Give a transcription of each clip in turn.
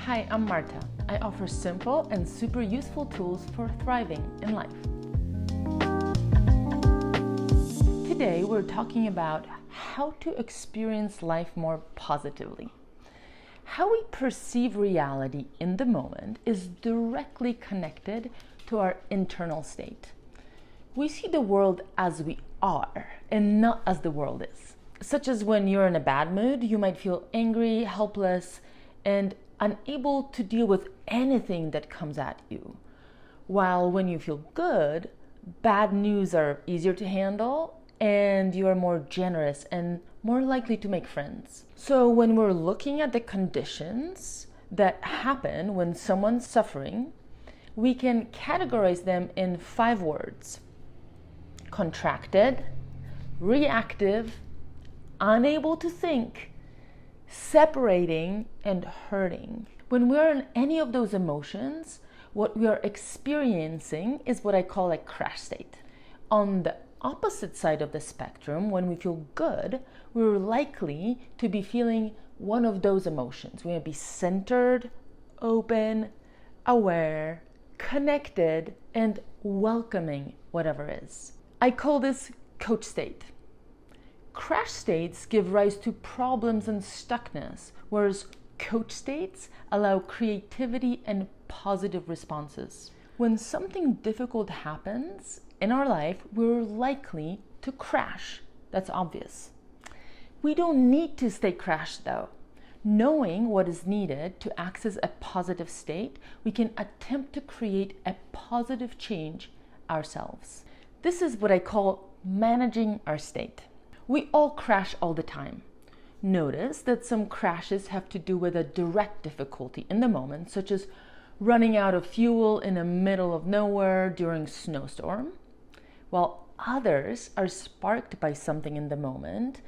Hi, I'm Marta. I offer simple and super useful tools for thriving in life. Today, we're talking about how to experience life more positively. How we perceive reality in the moment is directly connected to our internal state. We see the world as we are and not as the world is. Such as when you're in a bad mood, you might feel angry, helpless, and unable to deal with anything that comes at you. While when you feel good, bad news are easier to handle and you are more generous and more likely to make friends. So when we're looking at the conditions that happen when someone's suffering, we can categorize them in 5 words: contracted, reactive, unable to think, separating, and hurting. When we're in any of those emotions, what we are experiencing is what I call a crash state. On the opposite side of the spectrum, when we feel good, we're likely to be feeling one of those emotions. We may be centered, open, aware, connected, and welcoming whatever is. I call this coach state. Crash states give rise to problems and stuckness, whereas coach states allow creativity and positive responses. When something difficult happens in our life, we're likely to crash. That's obvious. We don't need to stay crashed though. Knowing what is needed to access a positive state, we can attempt to create a positive change ourselves. This is what I call managing our state. We all crash all the time. Notice that some crashes have to do with a direct difficulty in the moment, such as running out of fuel in the middle of nowhere during a snowstorm, while others are sparked by something in the moment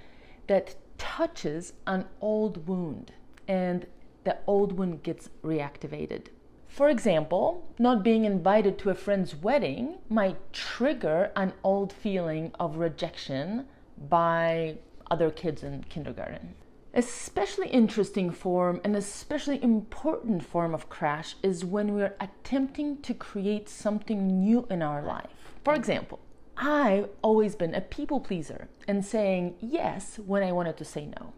that touches an old wound, and the old wound gets reactivated. For example, not being invited to a friend's wedding might trigger an old feeling of rejection by other kids in kindergarten. Especially interesting form and especially important form of crash is when we're attempting to create something new in our life. For example, I've always been a people pleaser and saying yes when I wanted to say no.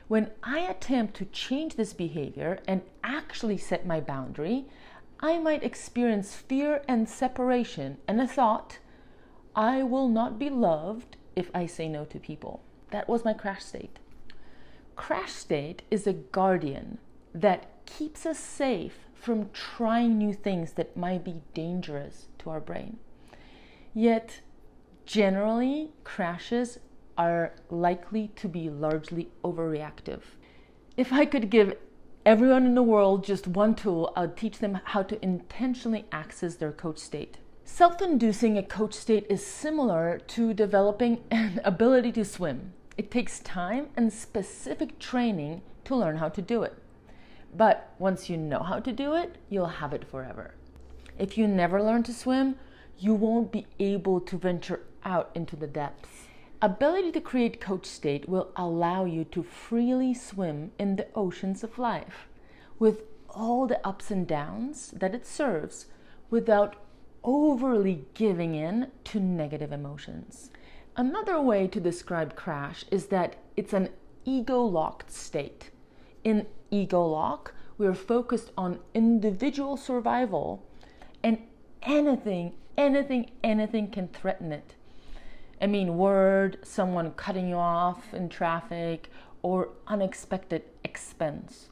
When I attempt to change this behavior and actually set my boundary, I might experience fear and separation and a thought, I will not be loved if I say no to people. That was my crash state. Crash state is a guardian that keeps us safe from trying new things that might be dangerous to our brain. Yet, generally, crashes are likely to be largely overreactive. If I could give everyone in the world just one tool, I'd teach them how to intentionally access their coach state. Self-inducing a coach state is similar to developing an ability to swim. It takes time and specific training to learn how to do it. But once you know how to do it, you'll have it forever. If you never learn to swim, you won't be able to venture out into the depths. Ability to create coach state will allow you to freely swim in the oceans of life with all the ups and downs that it serves without overly giving in to negative emotions. Another way to describe crash is that it's an ego-locked state. In ego lock, we're focused on individual survival, and anything can threaten it. A mean word, someone cutting you off in traffic, or unexpected expense.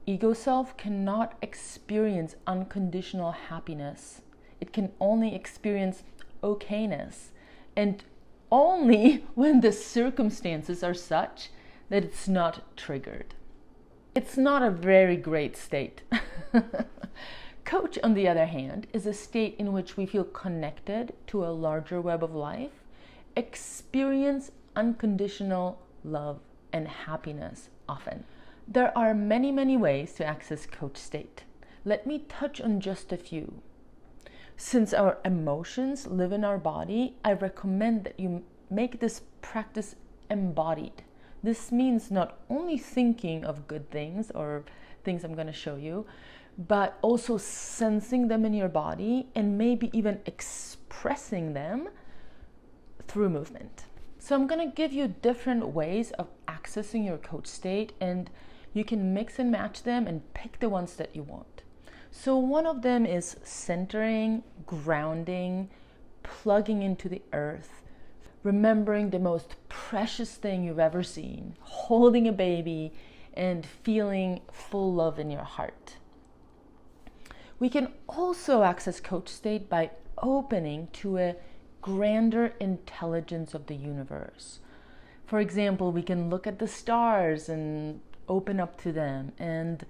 Ego self cannot experience unconditional happiness. It can only experience okayness, and only when the circumstances are such that it's not triggered. It's not a very great state. Coach, on the other hand, is a state in which we feel connected to a larger web of life, experience unconditional love and happiness often. There are many ways to access coach state. Let me touch on just a few. Since our emotions live in our body, I recommend that you make this practice embodied. This means not only thinking of good things or things I'm going to show you, but also sensing them in your body and maybe even expressing them through movement. So I'm going to give you different ways of accessing your coach state, and you can mix and match them and pick the ones that you want. So one of them is centering, grounding, plugging into the earth, remembering the most precious thing you've ever seen, holding a baby, and feeling full love in your heart. We can also access coach state by opening to a grander intelligence of the universe. For example, we can look at the stars and open up to them, and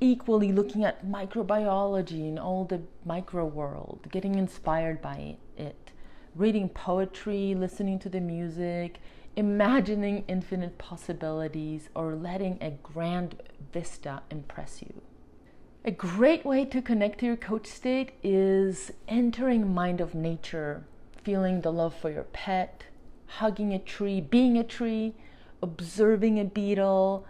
equally looking at microbiology and all the micro world, getting inspired by it, reading poetry, listening to the music, imagining infinite possibilities, or letting a grand vista impress you. A great way to connect to your coach state is entering mind of nature, feeling the love for your pet, hugging a tree, being a tree, observing a beetle,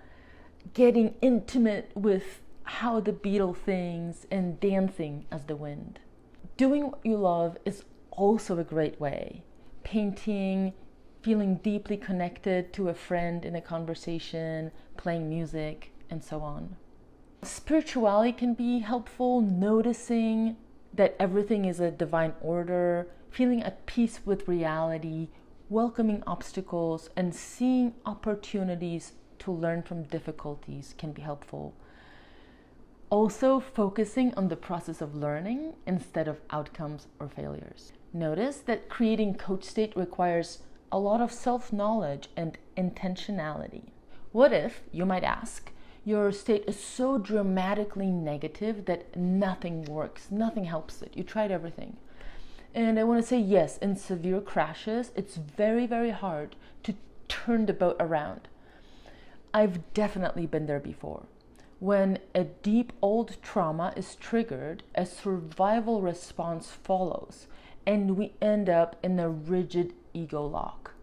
getting intimate with how the beetle thinks, and dancing as the wind. Doing what you love is also a great way. Painting, feeling deeply connected to a friend in a conversation, playing music, and so on. Spirituality can be helpful, noticing that everything is a divine order, feeling at peace with reality, welcoming obstacles, and seeing opportunities to learn from difficulties can be helpful. Also, focusing on the process of learning instead of outcomes or failures. Notice that creating coach state requires a lot of self-knowledge and intentionality. What if, you might ask, your state is so dramatically negative that nothing works, nothing helps it, you tried everything? And I want to say yes, in severe crashes, it's very, very hard to turn the boat around. I've definitely been there before. When a deep old trauma is triggered, a survival response follows, and we end up in a rigid ego lock.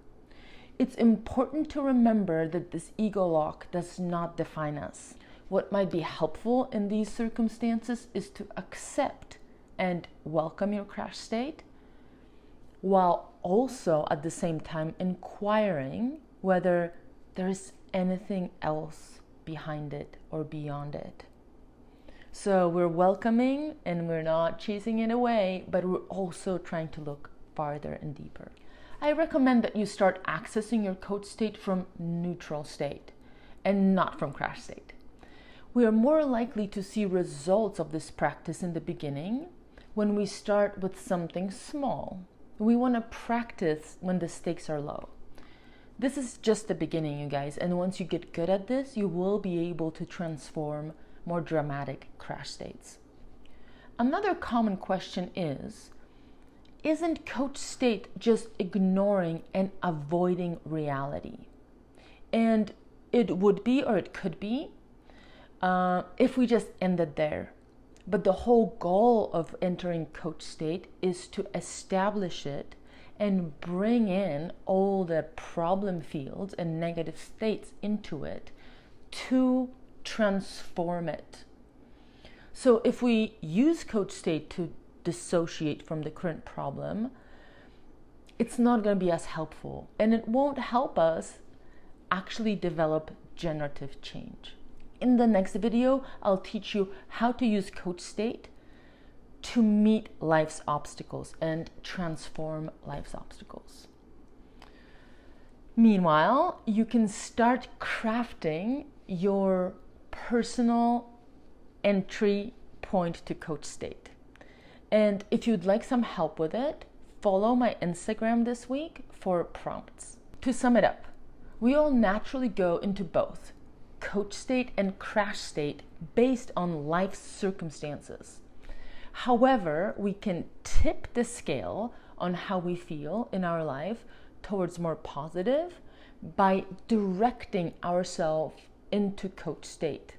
It's important to remember that this ego lock does not define us. What might be helpful in these circumstances is to accept and welcome your crash state, while also at the same time inquiring whether there is anything else behind it or beyond it. So we're welcoming and we're not chasing it away, but we're also trying to look farther and deeper. I recommend that you start accessing your coach state from neutral state and not from crash state. We are more likely to see results of this practice in the beginning when we start with something small. We want to practice when the stakes are low. This is just the beginning, you guys, and once you get good at this, you will be able to transform more dramatic crash states. Another common question is, isn't coach state just ignoring and avoiding reality? And it would be, or it could be, if we just ended there. But the whole goal of entering coach state is to establish it and bring in all the problem fields and negative states into it to transform it. So if we use coach state to dissociate from the current problem, it's not going to be as helpful, and it won't help us actually develop generative change. In the next video, I'll teach you how to use coach state to meet life's obstacles and transform life's obstacles. Meanwhile, you can start crafting your personal entry point to coach state. And if you'd like some help with it, follow my Instagram this week for prompts. To sum it up, we all naturally go into both coach state and crash state based on life's circumstances. However, we can tip the scale on how we feel in our life towards more positive by directing ourselves into coach state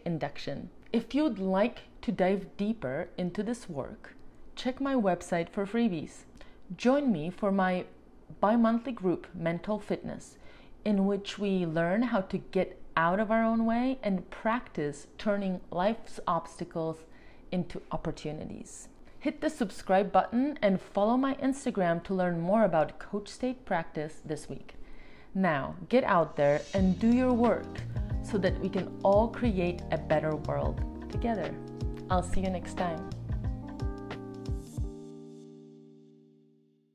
induction. If you'd like to dive deeper into this work, check my website for freebies. Join me for my bi-monthly group, Mental Fitness, in which we learn how to get out of our own way and practice turning life's obstacles into opportunities. Hit the subscribe button and follow my Instagram to learn more about coach state practice this week. Now, get out there and do your work so that we can all create a better world together. I'll see you next time.